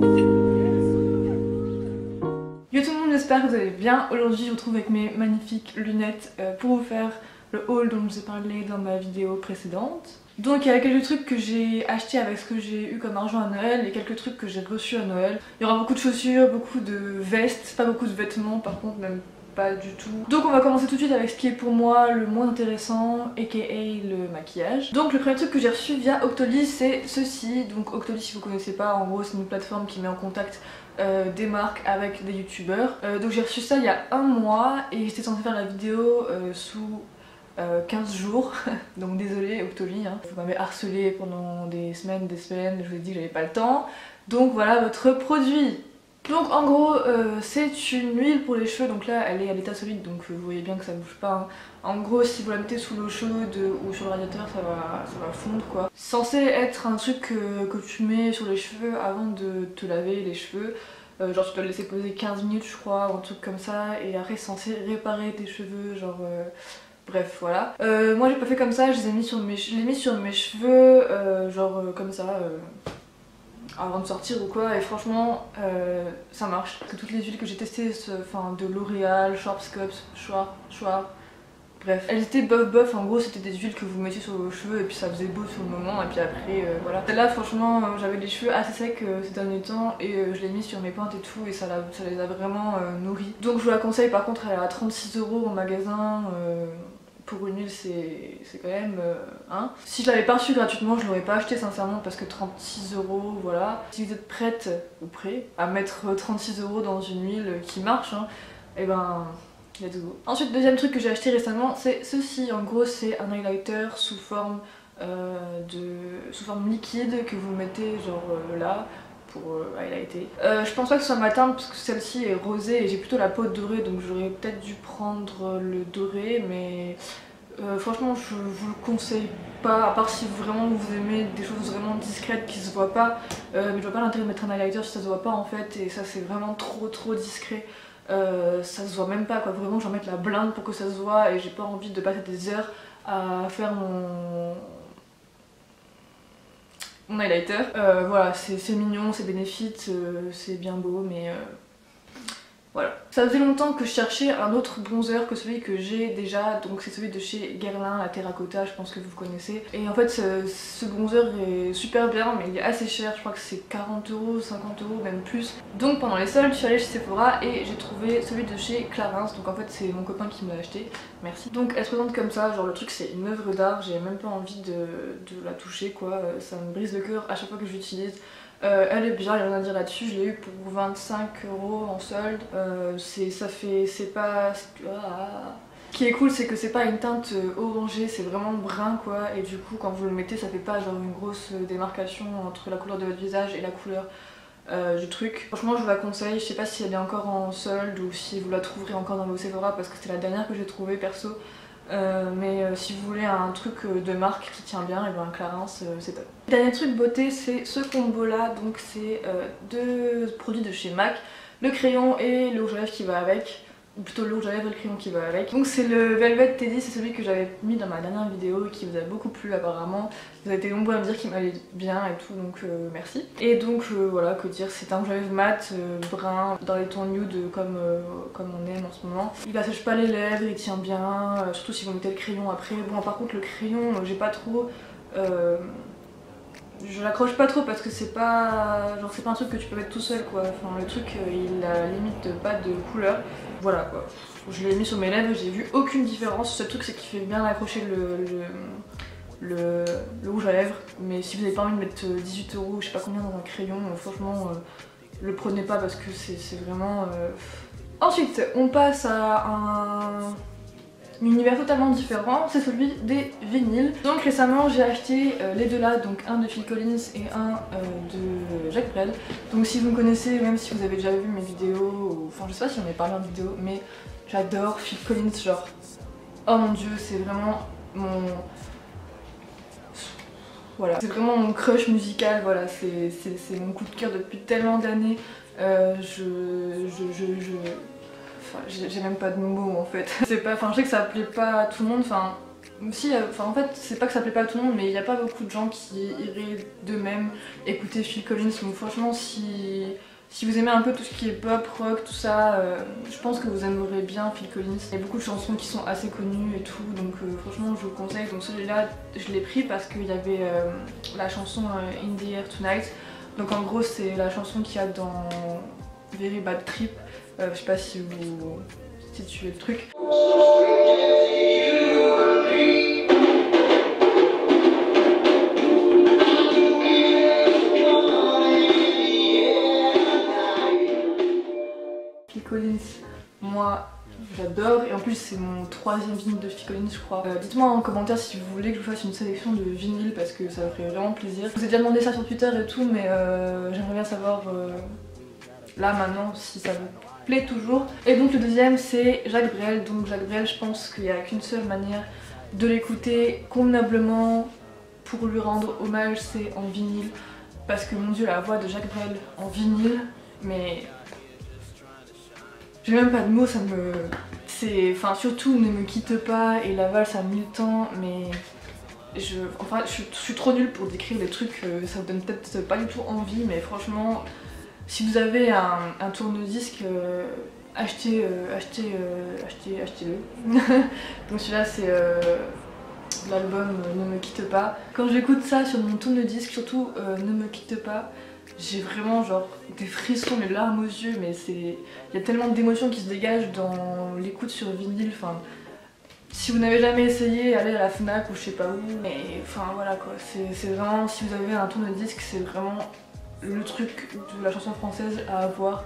Yo tout le monde, j'espère que vous allez bien. Aujourd'hui je vous retrouve avec mes magnifiques lunettes pour vous faire le haul dont je vous ai parlé dans ma vidéo précédente. Donc il y a quelques trucs que j'ai acheté avec ce que j'ai eu comme argent à Noël et quelques trucs que j'ai reçus à Noël. Il y aura beaucoup de chaussures, beaucoup de vestes, pas beaucoup de vêtements par contre, même pas du tout. Donc on va commencer tout de suite avec ce qui est pour moi le moins intéressant, aka le maquillage. Donc le premier truc que j'ai reçu via Octoly, c'est ceci. Donc Octoly, si vous connaissez pas, en gros c'est une plateforme qui met en contact des marques avec des youtubeurs. Donc j'ai reçu ça il y a un mois et j'étais censée faire la vidéo sous 15 jours. Donc désolée Octoly, hein. Vous m'avez harcelé pendant des semaines, je vous ai dit que j'avais pas le temps. Donc voilà votre produit. Donc en gros c'est une huile pour les cheveux, donc là elle est à l'état solide donc vous voyez bien que ça bouge pas, hein. En gros si vous la mettez sous l'eau chaude ou sur le radiateur ça va fondre quoi. C'est censé être un truc que tu mets sur les cheveux avant de te laver les cheveux. Genre tu dois le laisser poser 15 minutes je crois, ou un truc comme ça, et après c'est censé réparer tes cheveux, genre bref voilà. Moi j'ai pas fait comme ça, je l'ai mis sur mes cheveux genre comme ça avant de sortir ou quoi, et franchement ça marche. Parce que toutes les huiles que j'ai testées, enfin de L'Oréal, Schwarzkopf, bref, elles étaient bof, en gros c'était des huiles que vous mettiez sur vos cheveux et puis ça faisait beau sur le moment et puis après voilà. Là franchement j'avais les cheveux assez secs ces derniers temps et je l'ai mis sur mes pointes et tout et ça les a vraiment nourris. Donc je vous la conseille, par contre elle est à 36 € au magasin. Pour une huile c'est quand même hein. Si je l'avais pas reçu gratuitement je l'aurais pas acheté sincèrement, parce que 36 €, voilà. Si vous êtes prête ou prêt à mettre 36 € dans une huile qui marche, hein, et ben let's go. Ensuite deuxième truc que j'ai acheté récemment c'est ceci. En gros c'est un highlighter sous forme liquide que vous mettez genre là pour highlighter. Je pense pas que ce soit ma teinte parce que celle-ci est rosée et j'ai plutôt la peau dorée, donc j'aurais peut-être dû prendre le doré, mais franchement je vous le conseille pas, à part si vraiment vous aimez des choses vraiment discrètes qui se voient pas. Mais je vois pas l'intérêt de mettre un highlighter si ça se voit pas en fait, et ça c'est vraiment trop discret. Ça se voit même pas quoi, vraiment je vais mettre la blinde pour que ça se voit et j'ai pas envie de passer des heures à faire mon highlighter. Voilà, c'est mignon, c'est bénéfique, c'est bien beau, mais voilà. Ça faisait longtemps que je cherchais un autre bronzer que celui que j'ai déjà, donc c'est celui de chez Guerlain, la Terracotta, je pense que vous connaissez. Et en fait ce bronzer est super bien, mais il est assez cher, je crois que c'est 40 €, 50 €, même plus. Donc pendant les soldes je suis allée chez Sephora et j'ai trouvé celui de chez Clarins, donc en fait c'est mon copain qui me l'a acheté, merci. Donc elle se présente comme ça, genre le truc c'est une œuvre d'art, j'ai même pas envie de la toucher quoi, ça me brise le cœur à chaque fois que je l'utilise. Elle est bien, il n'y a rien à dire là-dessus, je l'ai eu pour 25 € en solde. C'est pas... Ce qui est cool c'est que c'est pas une teinte orangée, c'est vraiment brun quoi, et du coup quand vous le mettez ça fait pas genre une grosse démarcation entre la couleur de votre visage et la couleur du truc. Franchement je vous la conseille, je sais pas si elle est encore en solde ou si vous la trouverez encore dans vos Sephora parce que c'était la dernière que j'ai trouvée perso. Mais si vous voulez un truc de marque qui tient bien, et bien Clarins c'est top. Dernier truc beauté, c'est ce combo là, donc c'est deux produits de chez MAC, le crayon et le rouge à lèvres qui va avec, ou plutôt le rouge à lèvres et le crayon qui va avec. Donc c'est le Velvet Teddy, c'est celui que j'avais mis dans ma dernière vidéo et qui vous a beaucoup plu apparemment. Vous avez été nombreux à me dire qu'il m'allait bien et tout, donc merci. Et donc voilà, que dire, c'est un rouge à lèvres mat, brun, dans les tons nude comme on aime en ce moment. Il assèche pas les lèvres, il tient bien, surtout si vous mettez le crayon après. Bon par contre le crayon, j'ai pas trop... je l'accroche pas trop parce que c'est pas un truc que tu peux mettre tout seul quoi, enfin le truc il a limite pas de couleur, voilà quoi. Je l'ai mis sur mes lèvres, j'ai vu aucune différence, le truc c'est qu'il fait bien accrocher le rouge à lèvres, mais si vous avez pas envie de mettre 18 € ou je sais pas combien dans un crayon, franchement le prenez pas parce que c'est vraiment... Ensuite on passe à un univers totalement différent, c'est celui des vinyles. Donc récemment j'ai acheté les deux là, donc un de Phil Collins et un de Jacques Brel. Donc si vous me connaissez, même si vous avez déjà vu mes vidéos, enfin je sais pas si on en a parlé en vidéo, mais j'adore Phil Collins, genre oh mon dieu, c'est vraiment mon... Voilà, c'est vraiment mon crush musical, voilà, c'est mon coup de cœur depuis tellement d'années. Enfin, j'ai même pas de mots en fait. C'est pas, enfin je sais que ça plaît pas à tout le monde, enfin Si, enfin en fait c'est pas que ça plaît pas à tout le monde, mais il n'y a pas beaucoup de gens qui iraient d'eux-mêmes écouter Phil Collins. Donc franchement si vous aimez un peu tout ce qui est pop, rock, tout ça, je pense que vous aimerez bien Phil Collins. Il y a beaucoup de chansons qui sont assez connues et tout, donc franchement je vous le conseille. Donc celui-là je l'ai pris parce qu'il y avait la chanson In the Air Tonight. Donc en gros c'est la chanson qu'il y a dans Very Bad Trip. Je sais pas si vous situez le truc. Phil Collins, moi j'adore, et en plus c'est mon 3e vinyle de Phil Collins je crois. Dites-moi en commentaire si vous voulez que je fasse une sélection de vinyles parce que ça me ferait vraiment plaisir. Je vous ai déjà demandé ça sur Twitter et tout, mais j'aimerais bien savoir là maintenant si ça vous plaît toujours. Et donc le deuxième c'est Jacques Brel. Donc Jacques Brel, je pense qu'il n'y a qu'une seule manière de l'écouter convenablement pour lui rendre hommage, c'est en vinyle. Parce que mon dieu, la voix de Jacques Brel en vinyle, mais j'ai même pas de mots, ça me... Enfin surtout Ne me quitte pas et La valse à 1000 temps, mais je suis trop nulle pour décrire des trucs, ça vous donne peut-être pas du tout envie, mais franchement, si vous avez un tourne-disque, achetez-le. Donc celui-là c'est l'album Ne me quitte pas. Quand j'écoute ça sur mon tourne-disque, surtout Ne me quitte pas, j'ai vraiment genre des frissons, les larmes aux yeux, mais il y a tellement d'émotions qui se dégagent dans l'écoute sur vinyle. Enfin, si vous n'avez jamais essayé, allez à la Fnac ou je sais pas où, mais enfin voilà quoi, c'est vraiment, si vous avez un tourne-disque, c'est vraiment le truc de la chanson française à avoir.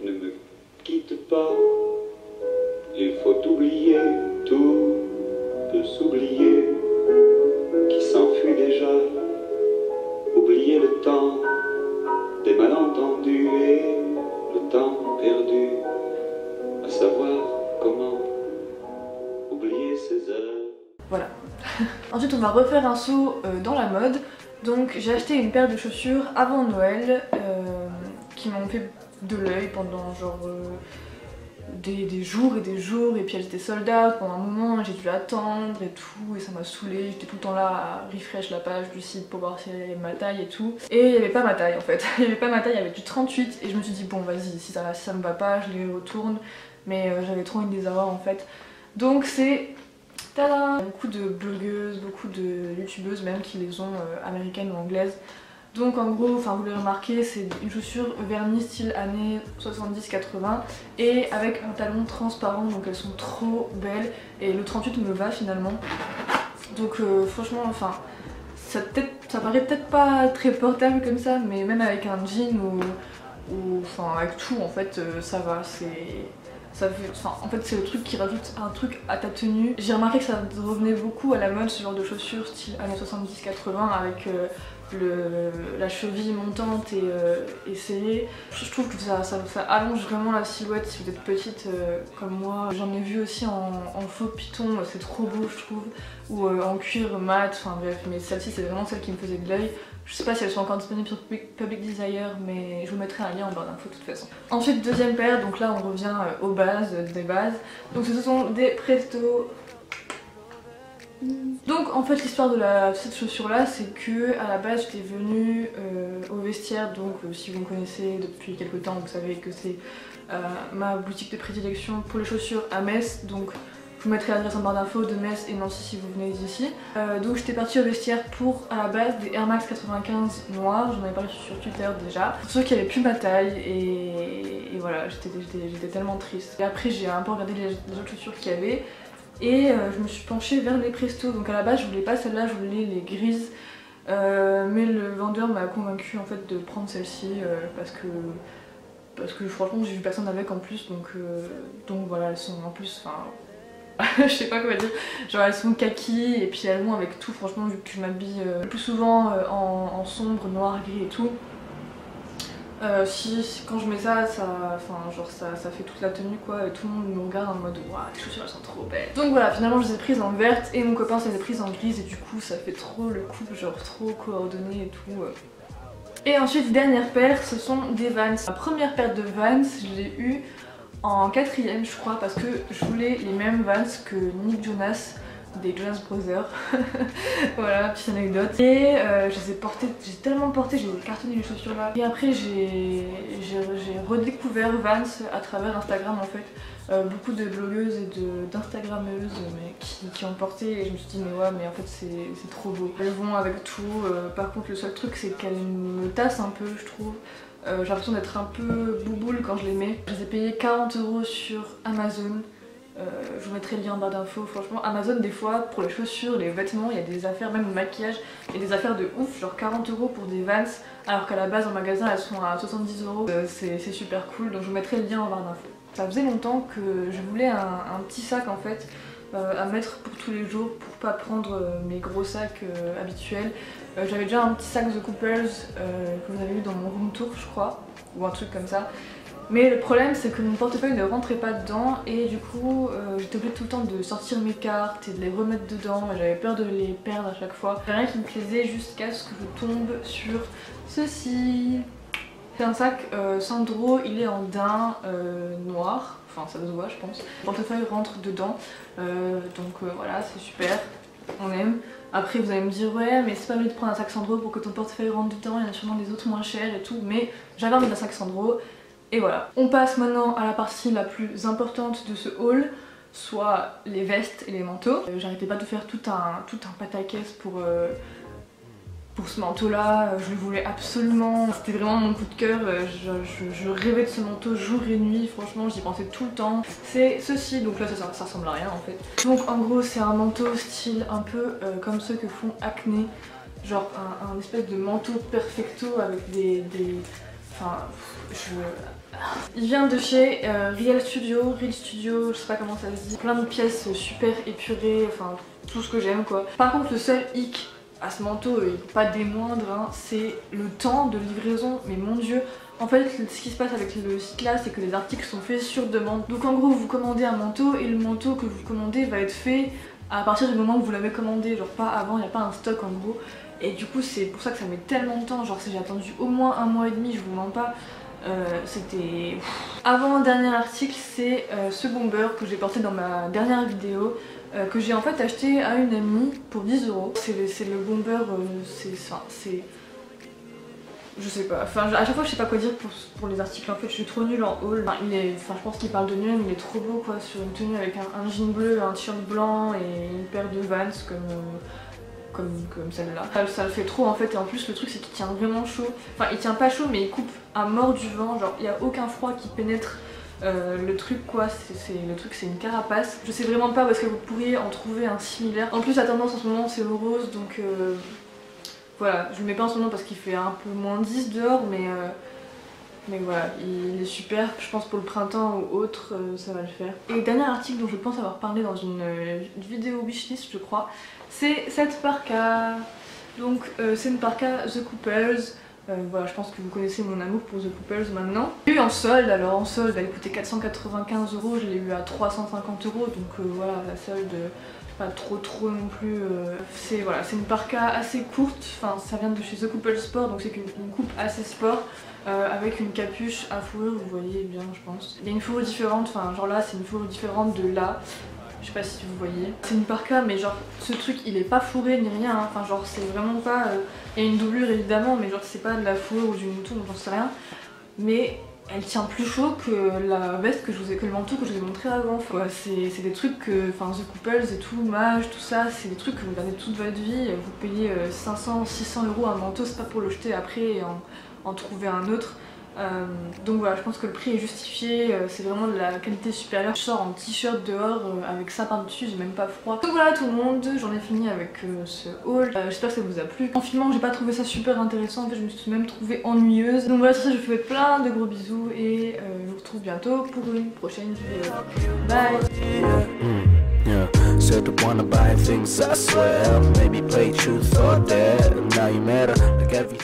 Ne me quitte pas, il faut oublier, tout peut s'oublier, qui s'enfuit déjà, oublier le temps des malentendus et le temps perdu, à savoir comment oublier ces heures. Voilà. Ensuite on va refaire un saut dans la mode. Donc j'ai acheté une paire de chaussures avant Noël qui m'ont fait de l'œil pendant genre des jours et des jours, et puis elles étaient sold out pendant un moment, j'ai dû attendre et tout, et ça m'a saoulée. J'étais tout le temps là à refresh la page du site pour voir si elle avait ma taille et tout, et il n'y avait pas ma taille en fait. Il n'y avait pas ma taille, il y avait du 38, et je me suis dit bon vas-y, si ça me va pas, je les retourne, mais j'avais trop envie de les avoir en fait. Donc c'est... Tada! Beaucoup de blogueuses, beaucoup de youtubeuses même qui les ont, américaines ou anglaises. Donc en gros, enfin vous l'avez remarqué, c'est une chaussure vernie style années 70-80 et avec un talon transparent, donc elles sont trop belles et le 38 me va finalement. Donc franchement, enfin ça paraît peut-être pas très portable comme ça, mais même avec un jean ou enfin avec tout en fait ça va, en fait c'est le truc qui rajoute un truc à ta tenue. J'ai remarqué que ça revenait beaucoup à la mode ce genre de chaussures style années 70-80 avec la cheville montante et serrée. Je trouve que ça allonge vraiment la silhouette si vous êtes petite comme moi. J'en ai vu aussi en faux python, c'est trop beau je trouve, ou en cuir mat, enfin bref, mais celle-ci c'est vraiment celle qui me faisait de l'œil. Je sais pas si elles sont encore disponibles sur Public Desire, mais je vous mettrai un lien en barre d'infos de toute façon. Ensuite deuxième paire, donc là on revient aux bases, des bases. Donc ce sont des Presto. Donc en fait l'histoire de cette chaussure là c'est que à la base j'étais venue au Vestiaire, donc si vous me connaissez depuis quelques temps vous savez que c'est ma boutique de prédilection pour les chaussures à Metz, donc je vous mettrai l'adresse en barre d'infos de Metz et Nancy si vous venez d'ici. Donc j'étais partie au Vestiaire pour à la base des Air Max 95 noirs, j'en avais parlé sur Twitter déjà, pour ceux qui avaient plus ma taille et voilà, j'étais tellement triste. Et après j'ai un peu regardé les autres chaussures qu'il y avait. Et je me suis penchée vers les Presto, donc à la base je voulais pas celle-là, je voulais les grises, mais le vendeur m'a convaincue en fait de prendre celle-ci parce que franchement j'ai vu personne avec en plus, donc voilà, elles sont en plus, enfin je sais pas comment dire, genre elles sont kaki et puis elles vont avec tout. Franchement vu que je m'habille plus souvent en sombre, noir, gris et tout, quand je mets ça, ça fait toute la tenue quoi, et tout le monde me regarde en mode waouh, les chaussures elles sont trop belles. Donc voilà, finalement je les ai prises en verte et mon copain se les a prises en grise, et du coup ça fait trop le couple, genre trop coordonné et tout. Et ensuite dernière paire, ce sont des Vans. Ma première paire de Vans, je l'ai eue en 4ème je crois, parce que je voulais les mêmes Vans que Nick Jonas des Jonas Brothers. Voilà, petite anecdote. Et je les ai portés, j'ai tellement porté, j'ai cartonné les chaussures là. Et après j'ai redécouvert Vans à travers Instagram en fait. Beaucoup de blogueuses et d'instagrammeuses qui ont porté, et je me suis dit mais ouais, mais en fait c'est trop beau. Elles vont avec tout. Par contre le seul truc c'est qu'elles me tassent un peu, je trouve. J'ai l'impression d'être un peu bouboule quand je les mets. Je les ai payées 40 € sur Amazon. Je vous mettrai le lien en barre d'infos. Franchement Amazon des fois pour les chaussures, les vêtements, il y a des affaires, même le maquillage, il y a des affaires de ouf, genre 40 € pour des Vans alors qu'à la base en magasin elles sont à 70 €. C'est super cool, donc je vous mettrai le lien en barre d'infos. Ça faisait longtemps que je voulais un petit sac en fait à mettre pour tous les jours pour pas prendre mes gros sacs habituels. J'avais déjà un petit sac The Couples que vous avez vu dans mon room tour je crois, ou un truc comme ça. Mais le problème c'est que mon portefeuille ne rentrait pas dedans et du coup j'étais obligée tout le temps de sortir mes cartes et de les remettre dedans. J'avais peur de les perdre à chaque fois. Il n'y a rien qui me plaisait jusqu'à ce que je tombe sur ceci. C'est un sac Sandro, il est en daim noir, enfin ça se voit je pense. Le portefeuille rentre dedans, voilà c'est super, on aime. Après vous allez me dire ouais mais c'est pas mieux de prendre un sac Sandro pour que ton portefeuille rentre dedans, il y en a sûrement des autres moins chers et tout, mais j'avais envie d'un sac Sandro et voilà. On passe maintenant à la partie la plus importante de ce haul, soit les vestes et les manteaux. J'arrêtais pas de faire tout un pataquès pour ce manteau là, je le voulais absolument, c'était vraiment mon coup de cœur, je rêvais de ce manteau jour et nuit, franchement j'y pensais tout le temps. C'est ceci, donc là ça ressemble à rien en fait. Donc en gros c'est un manteau style un peu comme ceux que font Acné, genre un espèce de manteau perfecto avec enfin il vient de chez Real Studio, je sais pas comment ça se dit, plein de pièces super épurées, enfin tout ce que j'aime quoi. Par contre le seul hic à ce manteau, et pas des moindres, hein, c'est le temps de livraison, mais mon dieu. En fait ce qui se passe avec le site là c'est que les articles sont faits sur demande. Donc en gros vous commandez un manteau et le manteau que vous commandez va être fait à partir du moment où vous l'avez commandé, genre pas avant, il n'y a pas un stock en gros. Et du coup c'est pour ça que ça met tellement de temps, genre j'ai attendu au moins 1 mois et demi, je vous mens pas. C'était... Avant-dernier article c'est ce bomber que j'ai porté dans ma dernière vidéo, que j'ai en fait acheté à une amie pour 10 €. C'est le bomber, c'est... Je sais pas, enfin à chaque fois je sais pas quoi dire pour les articles en fait, je suis trop nulle en haul. Enfin, je pense qu'il parle de lui, mais il est trop beau quoi, sur une tenue avec un jean bleu, un t-shirt blanc et une paire de Vans comme celle-là. Ça le fait trop en fait, et en plus le truc c'est qu'il tient vraiment chaud. Enfin il tient pas chaud mais il coupe à mort du vent, genre il n'y a aucun froid qui pénètre le truc quoi, le truc c'est une carapace. Je sais vraiment pas parce que vous pourriez en trouver un similaire. En plus la tendance en ce moment c'est le rose, donc voilà, je le mets pas en ce moment parce qu'il fait un peu moins 10 dehors, mais voilà, il est super, je pense pour le printemps ou autre, ça va le faire. Et le dernier article dont je pense avoir parlé dans une vidéo wishlist je crois, c'est cette parka. Donc c'est une parka The Couples. Voilà, je pense que vous connaissez mon amour pour The Couples maintenant. J'ai eu en solde, alors en solde elle coûtait 495 €, je l'ai eu à 350 €, donc voilà, la solde pas trop non plus. C'est voilà, c'est une parka assez courte, enfin ça vient de chez The Couple Sport, donc c'est une coupe assez sport, avec une capuche à fourrure, vous voyez bien je pense. Il y a une fourrure différente, enfin genre là c'est une fourrure différente de là. Je sais pas si vous voyez. C'est une parka mais genre ce truc il est pas fourré ni rien, hein. Enfin genre c'est vraiment pas... Il y a une doublure évidemment mais genre c'est pas de la fourrure ou du mouton, j'en sais rien. Mais elle tient plus chaud que la veste que le manteau que je vous ai montré avant. Enfin, c'est des trucs que... Enfin The Couples et tout, Mage, tout ça, c'est des trucs que vous gardez toute votre vie. Vous payez 500, 600 € un manteau, c'est pas pour le jeter après et en trouver un autre. Donc voilà, je pense que le prix est justifié, c'est vraiment de la qualité supérieure. Je sors en t-shirt dehors avec ça par dessus, j'ai même pas froid. Donc voilà tout le monde, j'en ai fini avec ce haul. J'espère que ça vous a plu. En filmant j'ai pas trouvé ça super intéressant, en fait je me suis même trouvée ennuyeuse. Donc voilà, sur ça je vous fais plein de gros bisous et je vous retrouve bientôt pour une prochaine vidéo. Bye. Said to wanna buy things, I swear. Maybe play truth or dare. Now you matter, like everything.